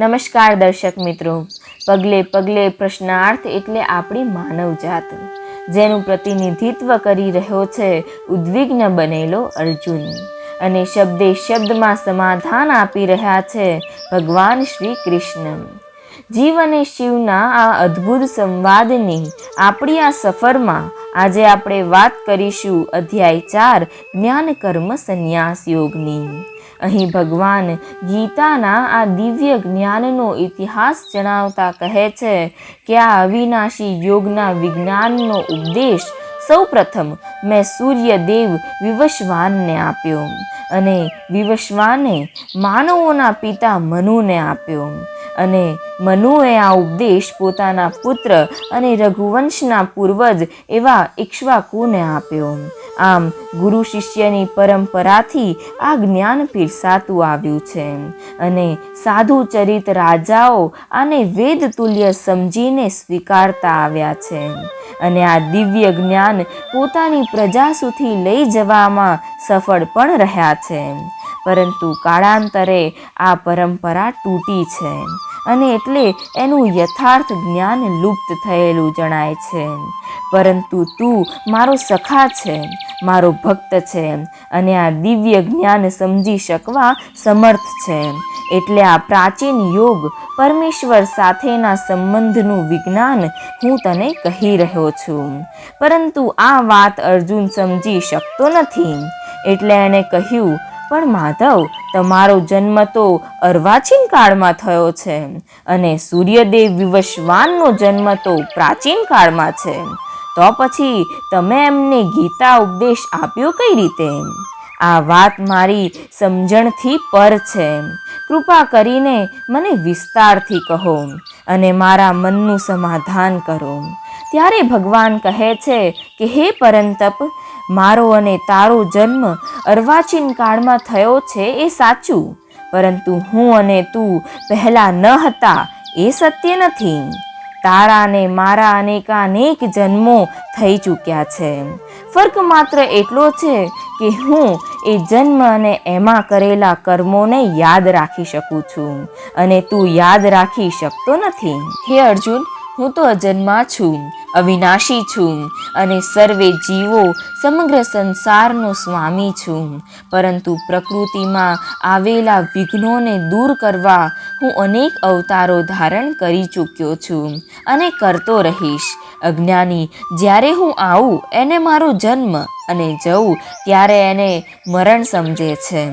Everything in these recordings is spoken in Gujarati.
નમસ્કાર દર્શક મિત્રો, પગલે પગલે પ્રશ્નાર્થ એટલે આપણી માનવજાત, જેનું પ્રતિનિધિત્વ કરી રહ્યો છે ઉદ્વિગ્ન બનેલો અર્જુન, અને શબ્દે શબ્દમાં સમાધાન આપી રહ્યા છે ભગવાન શ્રી કૃષ્ણ. જીવ અને શિવના આ અદ્ભુત સંવાદની આપણી આ સફરમાં આજે આપણે વાત કરીશું અધ્યાય 4 જ્ઞાન કર્મ સંન્યાસ યોગની. અહીં ભગવાન ગીતાના આ દિવ્ય જ્ઞાનનો ઇતિહાસ જણાવતા કહે છે કે આ અવિનાશી યોગના વિજ્ઞાનનો ઉપદેશ સૌપ્રથમ મેં સૂર્યદેવ વિવસ્વાનને આપ્યો, અને વિવસ્વાને માનવોના પિતા મનુને આપ્યો, અને મનુએ આ ઉપદેશ પોતાના પુત્ર અને રઘુવંશના પૂર્વજ એવા ઇક્ષ્વાકુને આપ્યો. આમ ગુરુ શિષ્યની પરંપરાથી આ જ્ઞાન પીરસાતું આવ્યું છે, અને સાધુ ચરિત રાજાઓ આને વેદ તુલ્ય સમજીને સ્વીકારતા આવ્યા છે, અને આ દિવ્ય જ્ઞાન પોતાની પ્રજા સુધી લઈ જવામાં સફળ પણ રહ્યા છે. પરંતુ કાળાંતરે આ પરંપરા તૂટી છે, અને એટલે એનું યથાર્થ જ્ઞાન લુપ્ત થયેલું જણાય છે. પરંતુ તું મારો સખા છે, મારો ભક્ત છે, અને આ દિવ્ય જ્ઞાન સમજી શકવા સમર્થ છે, એટલે આ પ્રાચીન યોગ પરમેશ્વર સાથેના સંબંધનું વિજ્ઞાન હું તને કહી રહ્યો છું. પરંતુ આ વાત અર્જુન સમજી શકતો નથી, એટલે એણે કહ્યું, પણ માધવ, તમારો જન્મ તો અર્વાચીન કાળમાં થયો છે, અને સૂર્યદેવ વિવસ્વાનનો જન્મ તો પ્રાચીન કાળમાં છે, તો પછી તમે એમને ગીતા ઉપદેશ આપ્યો કઈ રીતે? આ વાત મારી સમજણથી પર છે, કૃપા કરીને મને વિસ્તારથી કહો અને મારા મનનું સમાધાન કરો. ત્યારે ભગવાન કહે છે કે હે પરંતપ, મારો અને તારો જન્મ અર્વાચીન કાળમાં થયો છે એ સાચું, પરંતુ હું અને તું પહેલા ન હતા એ સત્ય નથી. તારા ને મારા અનેકાનેક જન્મો થઈ ચૂક્યા છે. ફર્ક માત્ર એટલો છે કે હું એ જન્મ અને એમાં કરેલા કર્મોને યાદ રાખી શકું છું, અને તું યાદ રાખી શકતો નથી. હે અર્જુન, હું તો અજન્મા છું, અવિનાશી છું, અને સર્વે જીવો સમગ્ર સંસારનો સ્વામી છું. પરંતુ પ્રકૃતિમાં આવેલા વિઘ્નોને દૂર કરવા હું અનેક અવતારો ધારણ કરી ચૂક્યો છું, અને કરતો રહીશ. અજ્ઞાની જ્યારે હું આવું એને મારો જન્મ, અને જવું ત્યારે એને મરણ સમજે છે,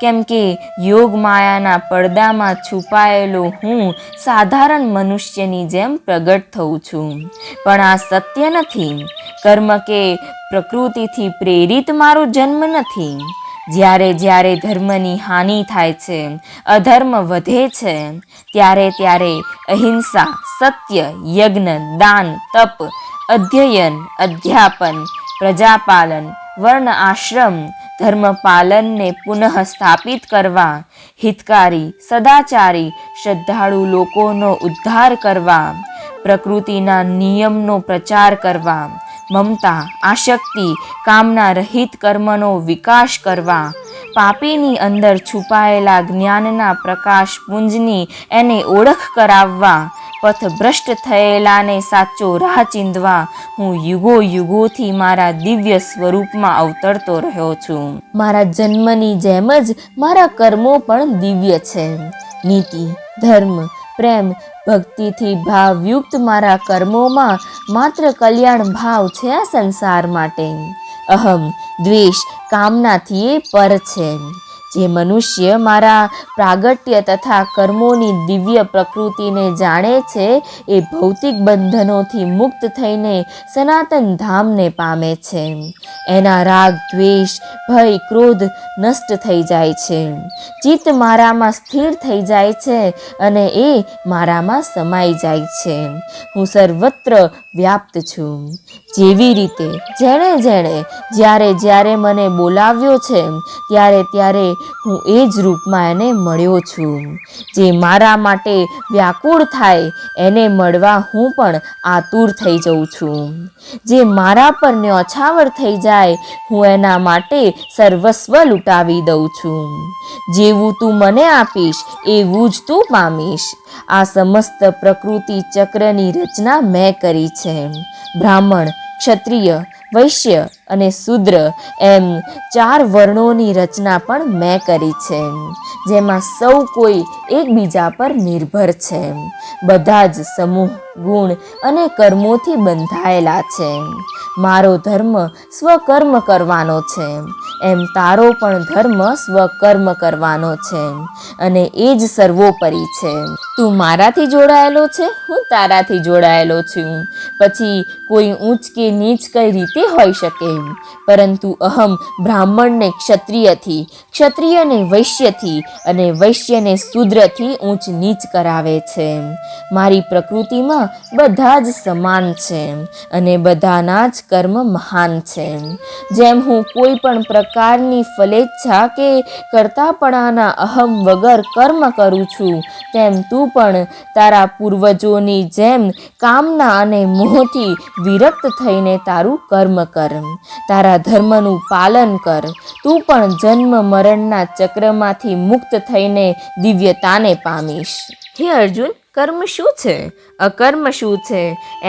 કેમ કે યોગ માયાના પડદામાં છુપાયેલો હું સાધારણ મનુષ્યની જેમ પ્રગટ થઉં છું. પણ આ સત્ય નથી. કર્મ કે પ્રકૃતિથી પ્રેરિત મારો જન્મ નથી. જ્યારે જ્યારે ધર્મની હાનિ થાય છે, અધર્મ વધે છે, ત્યારે ત્યારે અહિંસા, સત્ય, યજ્ઞ, દાન, તપ, અધ્યયન, અધ્યાપન, પ્રજાપાલન, વર્ણ આશ્રમ, ધર્મપાલનને પુનઃ સ્થાપિત કરવા, હિતકારી, સદાચારી, શ્રદ્ધાળુ લોકોનો ઉદ્ધાર કરવા, પ્રકૃતિના નિયમનો પ્રચાર કરવા, મમતા, આશક્તિ, કામના રહિત કર્મનો વિકાસ કરવા, પાપીની અંદર છુપાયેલા જ્ઞાનના પ્રકાશ પુંજની એને ઓળખ કરાવવા, પથભ્રષ્ટ થયેલાને સાચો રાહ ચીંધવા હું યુગો યુગોથી મારા દિવ્ય સ્વરૂપમાં અવતરતો રહ્યો છું. મારા જન્મની જેમ જ મારા કર્મો પણ દિવ્ય છે. નીતિ, ધર્મ, પ્રેમ, ભક્તિથી ભાવયુક્ત મારા કર્મોમાં માત્ર કલ્યાણ ભાવ છે આ સંસાર માટે. અહમ, દ્વેષ, કામનાથી એ પર છે. જે મનુષ્ય મારા પ્રાગટ્ય તથા કર્મોની દિવ્ય પ્રકૃતિને જાણે છે એ ભૌતિક બંધનોથી મુક્ત થઈને સનાતન ધામને પામે છે. એના રાગ, દ્વેષ, ભય, ક્રોધ નષ્ટ થઈ જાય છે. ચિત્ત મારામાં સ્થિર થઈ જાય છે, અને એ મારામાં સમાઈ જાય છે. હું સર્વત્ર વ્યાપ્ત છું. જેવી રીતે જેણે જેણે જ્યારે જ્યારે મને બોલાવ્યો છે, ત્યારે ત્યારે હું એ જ રૂપમાં એને મળ્યો છું. જે મારા માટે વ્યાકુળ થાય એને મળવા હું પણ આતુર થઈ જઉં છું. જે મારા પર ન્યોછાવર થઈ જાય થાય હું એના માટે સર્વસ્વ લૂંટાવી દઉં છું. જેવું તું મને આપીશ એવું જ તું પામીશ. આ સમસ્ત પ્રકૃતિ ચક્રની રચના મેં કરી છે. બ્રાહ્મણ, ક્ષત્રિય, વૈશ્ય અને શૂદ્ર એમ 4 વર્ણોની રચના પણ મેં કરી છે, જેમાં સૌ કોઈ એકબીજા પર નિર્ભર છે. બધા જ સમૂહ, ગુણ અને કર્મોથી બંધાયેલા છે. મારો ધર્મ સ્વકર્મ કરવાનો છે, એમ તારો પણ ધર્મ સ્વકર્મ કરવાનો છે, અને એ જ સર્વોપરી છે. તું મારાથી જોડાયેલો છે, હું તારાથી જોડાયેલો છું. પછી કોઈ ઊંચ કે નીચ કઈ રીતે હોઈ શકે? પરંતુ અહમ બ્રાહ્મણને ક્ષત્રિયથી, ક્ષત્રિયને વૈશ્યથી અને વૈશ્યને શૂદ્રથી ઊંચ નીચ કરાવે છે. મારી પ્રકૃતિમાં બધા જ સમાન છે અને બધાના જ કર્મ મહાન છે. જેમ હું કોઈ પણ પ્રકારની ફલેચ્છા કે કરતાપણાના અહમ વગર કર્મ કરું છું, તેમ તું પણ તારા પૂર્વજોની જેમ કામના અને મોહથી વિરક્ત થઈને તારું કર્મ કર. તારા ધર્મનું પાલન કર. તું પણ જન્મ મરણના ચક્રમાંથી મુક્ત થઈને દિવ્યતાને પામીશ. હે અર્જુન, કર્મ શું છે, અકર્મ શું છે,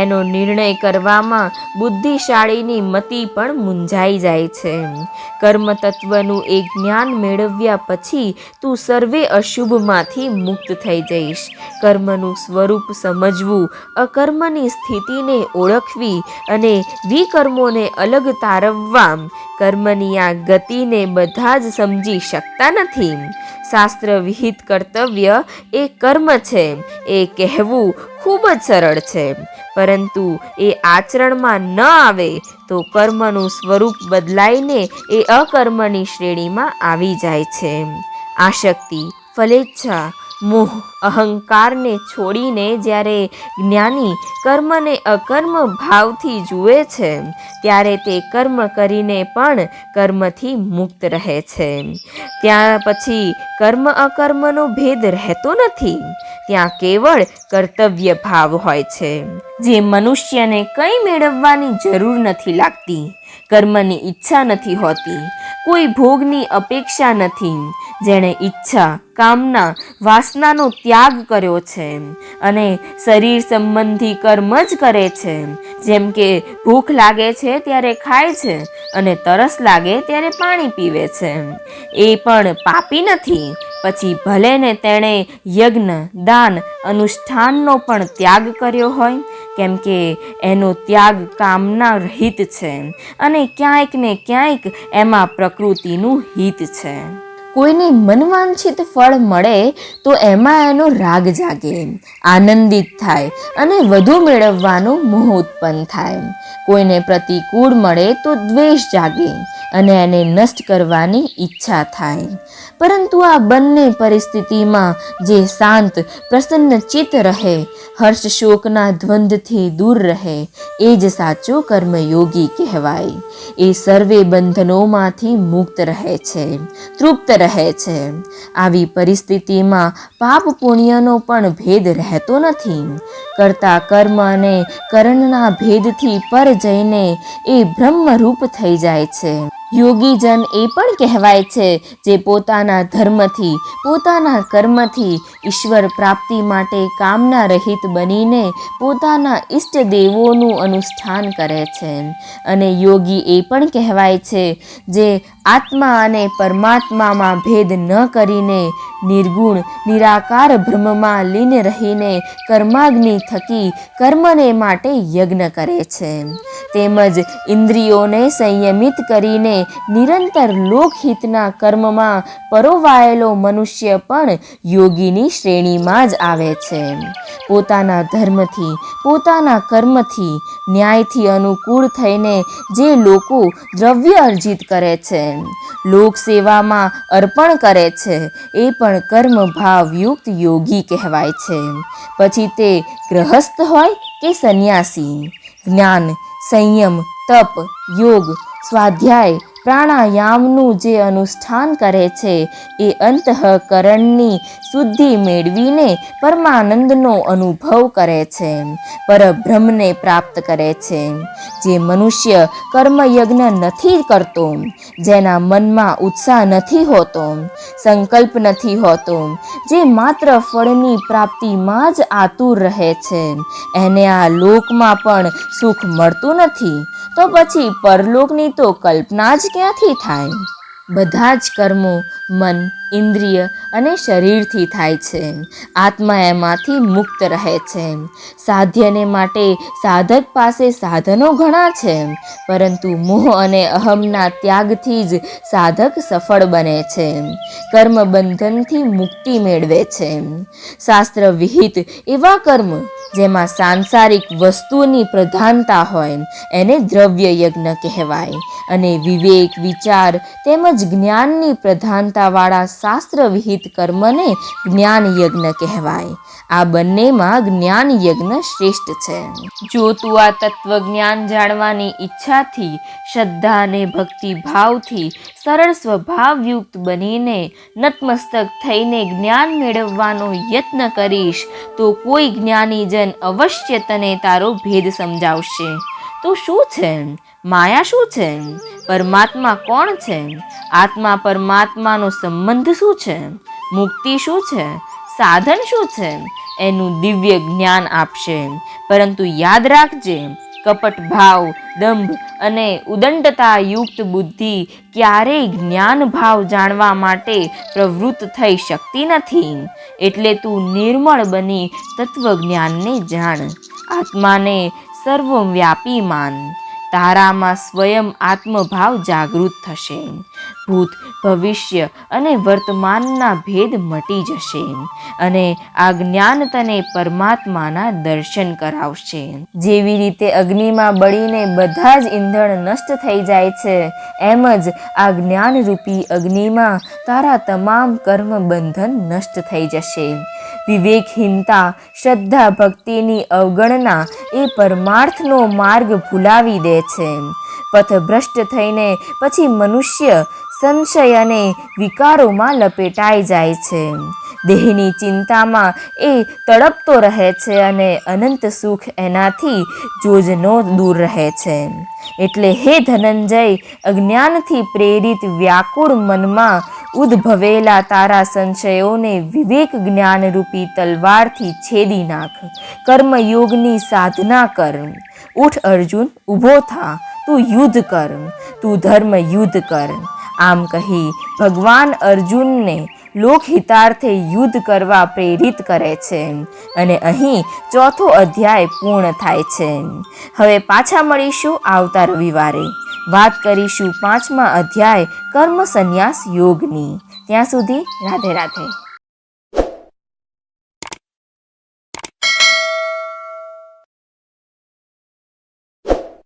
એનો નિર્ણય કરવામાં બુદ્ધિશાળીની મતિ પણ મૂંઝાઈ જાય છે. કર્મ તત્વનું એક જ્ઞાન મેળવ્યા પછી તું સર્વે અશુભમાંથી મુક્ત થઈ જઈશ. કર્મનું સ્વરૂપ સમજવું, અકર્મની સ્થિતિને ઓળખવી અને વિકર્મોને અલગ તારવવા, કર્મની આ ગતિને બધા જ સમજી શકતા નથી. શાસ્ત્ર વિહિત કર્તવ્ય એ કર્મ છે એ કહેવું ખૂબ જ સરળ છે, પરંતુ એ આચરણમાં ન આવે તો કર્મનું સ્વરૂપ બદલાઈને એ અકર્મની શ્રેણીમાં આવી જાય છે. આસક્તિ, ફલેચ્છા, મોહ, અહંકારને છોડીને જ્યારે જ્ઞાની કર્મને અકર્મ ભાવથી જુએ છે, ત્યારે તે કર્મ કરીને પણ કર્મથી મુક્ત રહે છે. ત્યાં પછી કર્મ અકર્મનો ભેદ રહેતો નથી. ત્યાં કેવળ કર્તવ્ય ભાવ હોય છે, જે મનુષ્યને કંઈ મેળવવાની જરૂર નથી લાગતી. કર્મની ઈચ્છા નથી હોતી, કોઈ ભોગની અપેક્ષા નથી. જેણે ઈચ્છા, કામના, વાસનાનો ત્યાગ કર્યો છે અને શરીર સંબંધી કર્મ જ કરે છે, જેમ કે ભૂખ લાગે છે ત્યારે ખાય છે અને તરસ લાગે ત્યારે પાણી પીવે છે, એ પણ પાપી નથી. પછી ભલે ને તેણે યજ્ઞ, દાન, અનુષ્ઠાનનો પણ ત્યાગ કર્યો હોય, કેમ કે એનો ત્યાગ કામના રહિત છે અને ક્યાંક ને ક્યાંક એમાં પ્રકૃતિનું હિત છે. કોઈને મનવાંછિત ફળ મળે તો એમાં એનો રાગ જાગે, આનંદિત થાય અને વધુ મેળવવાનો મોહ ઉત્પન્ન થાય. કોઈને પ્રતિકૂળ મળે તો દ્વેષ જાગે અને એને નષ્ટ કરવાની ઈચ્છા થાય. પરંતુ આ બંને પરિસ્થિતિમાં જે શાંત, પ્રસન્ન ચિત્ત રહે, હર્ષ શોકના દ્વંદ્વથી દૂર રહે, એ જ સાચો કર્મયોગી કહેવાય. એ સર્વે બંધનોમાંથી મુક્ત રહે છે, તૃપ્ત રહે છે. આવી પરિસ્થિતિમાં પાપ પુણ્યનો પણ ભેદ રહેતો નથી. કરતા કર્મ અને કરણના ભેદથી પર જઈને એ બ્રહ્મરૂપ થઈ જાય છે. યોગીજન એ પણ કહેવાય છે જે પોતાના ધર્મથી, પોતાના કર્મથી ઈશ્વર પ્રાપ્તિ માટે કામના રહિત બનીને પોતાના ઈષ્ટ દેવોનું અનુષ્ઠાન કરે છે. અને યોગી એ પણ કહેવાય છે જે આત્મા અને પરમાત્મામાં ભેદ ન કરીને નિર્ગુણ નિરાકાર બ્રહ્મમાં લીન રહીને કર્માગ્નિ થકી કર્મને માટે યજ્ઞ કરે છે. તેમજ ઇન્દ્રિયોને સંયમિત કરીને નિરંતર લોકહિતના કર્મમાં પરોવાયેલો મનુષ્ય પણ યોગીની શ્રેણીમાં જ આવે છે. પોતાના ધર્મથી, પોતાના કર્મથી, ન્યાયથી અનુકૂળ થઈને જે લોકો દ્રવ્ય અર્જિત કરે છે, લોક સેવામાં અર્પણ કરે છે, એ પણ કર્મભાવયુક્ત યોગી કહેવાય છે. પછી તે ગ્રહસ્થ હોય કે સંન્યાસી. જ્ઞાન, સંયમ, તપ, યોગ, સ્વાધ્યાય, પ્રાણાયામનું જે અનુષ્ઠાન કરે છે એ અંતઃકરણની શુદ્ધિ મેળવીને પરમાનંદનો અનુભવ કરે છે, પરબ્રહ્મને પ્રાપ્ત કરે છે. જે મનુષ્ય કર્મયજ્ઞ નથી કરતો, જેના મનમાં ઉત્સાહ નથી હોતો, સંકલ્પ નથી હોતો, જે માત્ર ફળની પ્રાપ્તિમાં જ આતુર રહે છે, એને આ લોકમાં પણ સુખ મળતું નથી, તો પછી પરલોકની તો કલ્પના જ ક્યાંથી થાય? બધા જ કર્મો મન, ઇન્દ્રિય અને શરીરથી થાય છે. આત્મા એમાંથી મુક્ત રહે છે. સાધ્યને માટે સાધક પાસે સાધનો ઘણા છે, પરંતુ મોહ અને અહમના ત્યાગથી જ સાધક સફળ બને છે, કર્મ બંધનથી મુક્તિ મેળવે છે. શાસ્ત્ર વિહિત એવા કર્મ જેમાં સાંસારિક વસ્તુની પ્રધાનતા હોય એને દ્રવ્ય યજ્ઞ કહેવાય, અને વિવેક, વિચાર તેમજ જ્ઞાનની પ્રધાનતાવાળા શાસ્ત્ર વિહિત કર્મને જ્ઞાન યજ્ઞ કહેવાય. આ બંનેમાં જ્ઞાન યજ્ઞ શ્રેષ્ઠ છે. જો તું આ તત્વજ્ઞાન જાણવાની ઈચ્છાથી, શ્રદ્ધા અને ભક્તિ ભાવથી સરળ સ્વભાવયુક્ત બનીને નતમસ્તક થઈને જ્ઞાન મેળવવાનો યત્ન કરીશ તો કોઈ જ્ઞાનીજન અવશ્ય તને તારો ભેદ સમજાવશે. તો શું છે? માયા શું છે? પરમાત્મા કોણ છે? આત્મા પરમાત્માનો સંબંધ શું છે? મુક્તિ શું છે? સાધન શું છે? એનું દિવ્ય જ્ઞાન આપશે. પરંતુ યાદ રાખજે, કપટ ભાવ, દંભ અને ઉદંડતા યુક્ત બુદ્ધિ ક્યારેય જ્ઞાન ભાવ જાણવા માટે પ્રવૃત્ત થઈ શકતી નથી. એટલે તું નિર્મળ બની તત્વજ્ઞાનને જાણ, આત્માને સર્વવ્યાપી માન. તારામાં સ્વયં આત્મભાવ જાગૃત થશે. ભૂત, ભવિષ્ય અને વર્તમાનના ભેદ મટી જશે, અને આ જ્ઞાન તને પરમાત્માના દર્શન કરાવશે. જેવી રીતે અગ્નિમાં બળીને બધા જ ઈંધણ નષ્ટ થઈ જાય છે, એમ જ આ જ્ઞાનરૂપી અગ્નિમાં તારા તમામ કર્મ બંધન નષ્ટ થઈ જશે. વિવેકહીનતા, શ્રદ્ધા ભક્તિની અવગણના એ પરમાર્થનો માર્ગ ભૂલાવી દે છે. પથભ્રષ્ટ થઈને પછી મનુષ્ય સંશય અને વિકારોમાં લપેટાઈ જાય છે. દેહની ચિંતામાં એ તડપતો રહે છે અને અનંત સુખ એનાથી જોજનો દૂર રહે છે. એટલે હે ધનંજય, અજ્ઞાનથી પ્રેરિત વ્યાકુળ મનમાં ઉદ્ભવેલા તારા સંશયોને વિવેક જ્ઞાનરૂપી તલવારથી છેદી નાખ. કર્મયોગની સાધના કર. ઉઠ અર્જુન, ઊભો થા, તું યુદ્ધ કર, તું ધર્મ યુદ્ધ કર. આમ કહી ભગવાન અર્જુનને લોકહિતાર્થે યુદ્ધ કરવા પ્રેરિત કરે છે. અને અહીં 4થો અધ્યાય પૂર્ણ થાય છે. હવે પાછા મળીશું આવતા રવિવારે. વાત કરીશું 5મા અધ્યાય કર્મ સંન્યાસ યોગની. ત્યાં સુધી રાધે રાધે.